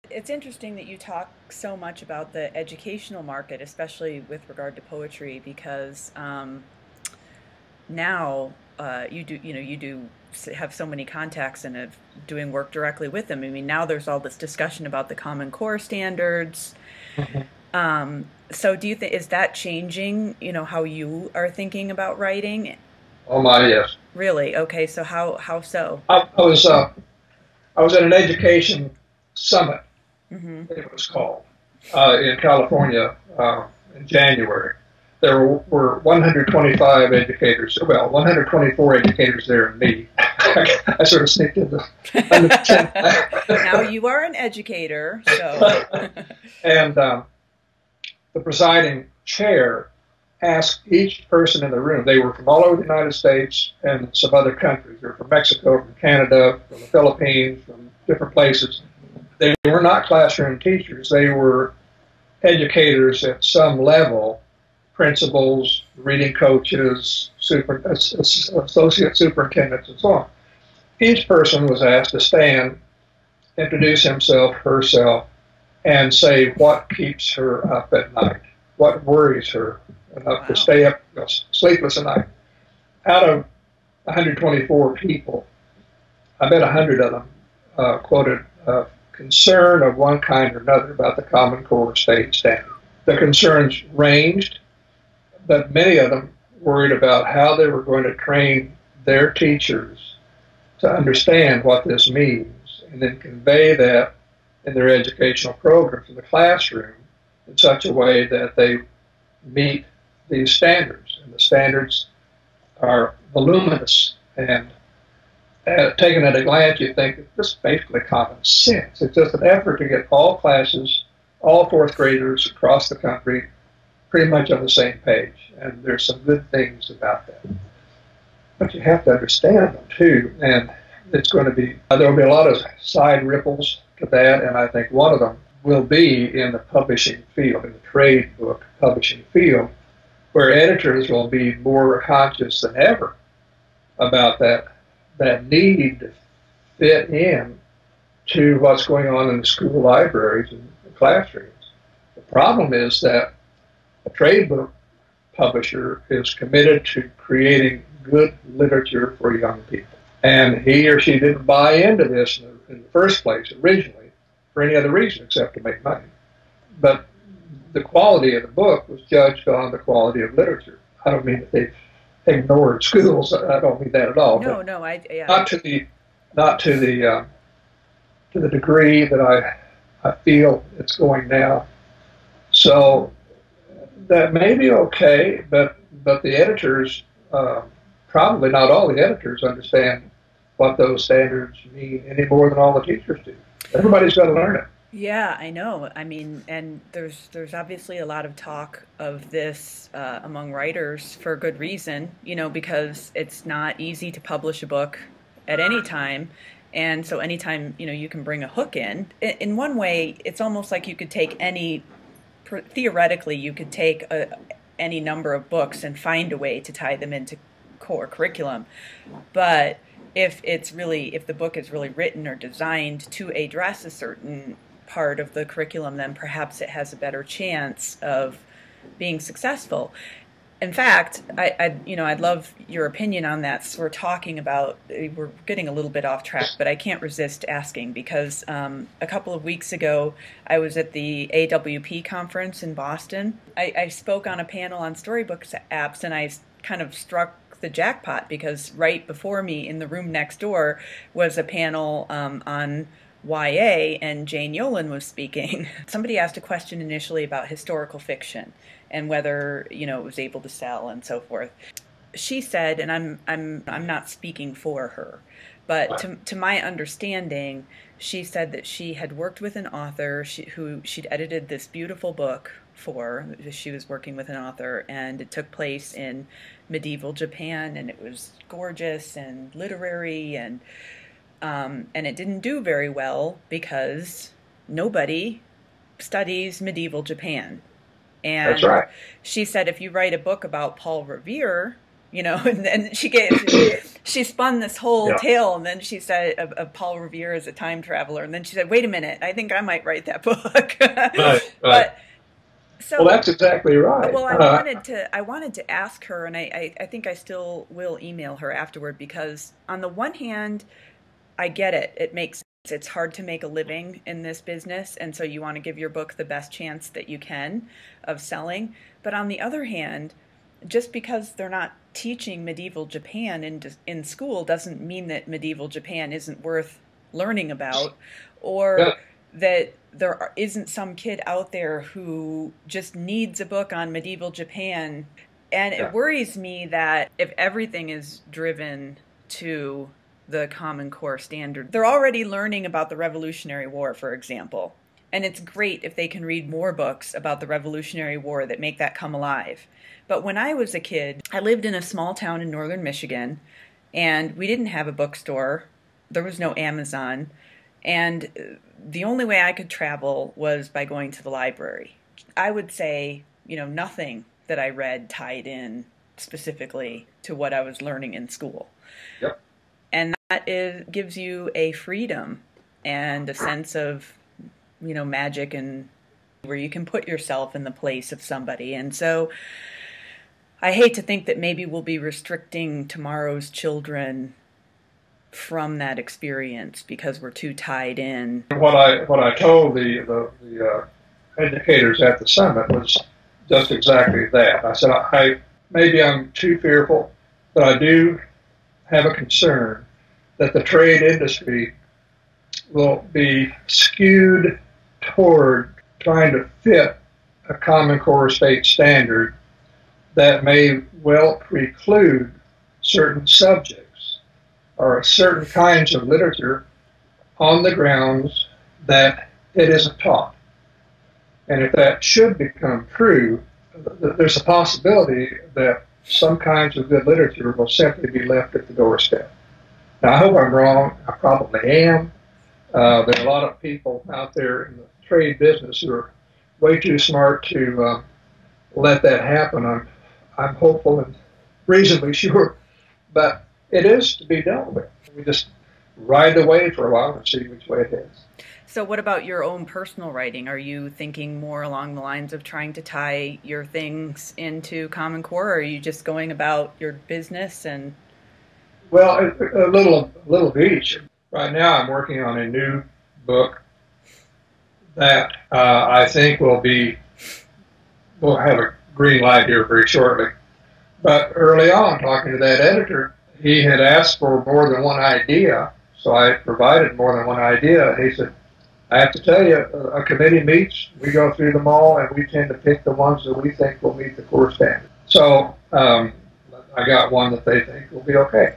It's interesting that you talk so much about the educational market, especially with regard to poetry, because now you do have so many contacts and of doing work directly with them. I mean, now there's all this discussion about the Common Core standards. Mhm. So do you think is that changing, how you are thinking about writing? Oh my, yes. Really? Okay, so how so? I was at an education summit, Mhm. it was called, in California in January. There were 125 educators, well, 124 educators there and me. I sort of sneaked into under the tent. Now you are an educator, so And the presiding chair asked each person in the room, they were from all over the United States and some other countries. They were from Mexico, from Canada, from the Philippines, from different places. They were not classroom teachers. They were educators at some level, principals, reading coaches, associate superintendents, and so on. Each person was asked to stand, introduce himself, herself, and say what keeps her up at night, what worries her enough to wow. stay up sleepless at night. Out of 124 people, I bet 100 of them quoted concern of one kind or another about the Common Core state standard. The concerns ranged, but many of them worried about how they were going to train their teachers to understand what this means and then convey that in their educational programs in the classroom in such a way that they meet these standards. And the standards are voluminous and taken at a glance, you think it's just basically common sense. It's just an effort to get all classes, all fourth graders across the country, pretty much on the same page. And there's some good things about that. But you have to understand them too. And it's going to be, there will be a lot of side ripples to that. And I think one of them will be in the publishing field, in the trade book publishing field, where editors will be more conscious than ever about that need to fit in to what's going on in the school libraries and the classrooms. The problem is that a trade book publisher is committed to creating good literature for young people. And he or she didn't buy into this in the first place originally for any other reason except to make money. But the quality of the book was judged on the quality of literature. I don't mean that they've ignored schools. I don't mean that at all. No, But no, I yeah. not to the not to the degree that I feel it's going now. So that may be okay, but the editors, probably not all the editors understand what those standards mean any more than all the teachers do. Everybody's got to learn it. Yeah, I know. I mean, and there's obviously a lot of talk of this among writers for good reason, because it's not easy to publish a book at any time. And so anytime, you can bring a hook in. In one way, it's almost like you could take theoretically, you could take any number of books and find a way to tie them into core curriculum. But if the book is really written or designed to address a certain part of the curriculum, then perhaps it has a better chance of being successful. In fact, I'd love your opinion on that. So we're getting a little bit off track, but I can't resist asking because a couple of weeks ago I was at the AWP conference in Boston. I spoke on a panel on storybook apps, and I kind of struck the jackpot because right before me in the room next door was a panel on YA, and Jane Yolen was speaking. Somebody asked a question initially about historical fiction and whether it was able to sell and so forth. She said, and I'm not speaking for her, but to my understanding, she said that she had worked with an author who she'd edited this beautiful book for. She was working with an author, and it took place in medieval Japan, and it was gorgeous and literary, and it didn't do very well because nobody studies medieval Japan. That's And right. she said, if you write a book about Paul Revere, and then she spun this whole Yeah. tale, and then she said of Paul Revere as a time traveler, and then she said, "Wait a minute, I think I might write that book." Right. But so, Well, that's exactly right. well, I wanted to ask her, and I think I still will email her afterward, because on the one hand, I get it. It makes sense. It's hard to make a living in this business, and so you want to give your book the best chance that you can of selling. But on the other hand, just because they're not teaching medieval Japan in school doesn't mean that medieval Japan isn't worth learning about, or Yeah. that there isn't some kid out there who just needs a book on medieval Japan. And Yeah. it worries me that if everything is driven to the Common Core standard, they're already learning about the Revolutionary War, for example. And it's great if they can read more books about the Revolutionary War that make that come alive. But when I was a kid, I lived in a small town in northern Michigan, and we didn't have a bookstore. There was no Amazon. And the only way I could travel was by going to the library. I would say, nothing that I read tied in specifically to what I was learning in school. Yep. And that gives you a freedom and a sense of, magic, and where you can put yourself in the place of somebody. And so I hate to think that maybe we'll be restricting tomorrow's children from that experience because we're too tied in. What I told the educators at the summit was just exactly that. I said, maybe I'm too fearful, but I do have a concern that the trade industry will be skewed toward trying to fit a Common Core state standard that may well preclude certain subjects or certain kinds of literature on the grounds that it isn't taught. And if that should become true, there's a possibility that some kinds of good literature will simply be left at the doorstep. Now, I hope I'm wrong. I probably am. There are a lot of people out there in the trade business who are way too smart to let that happen. I'm hopeful and reasonably sure, but it is to be dealt with. We just ride the wave for a while and see which way it is. So what about your own personal writing? Are you thinking more along the lines of trying to tie your things into Common Core, or are you just going about your business and... Well, a little of each. Right now I'm working on a new book that I think we'll have a green light here very shortly. But early on, talking to that editor, he had asked for more than one idea, so I provided more than one idea, and he said, I have to tell you, a committee meets, we go through them all, and we tend to pick the ones that we think will meet the core standard. So I got one that they think will be okay.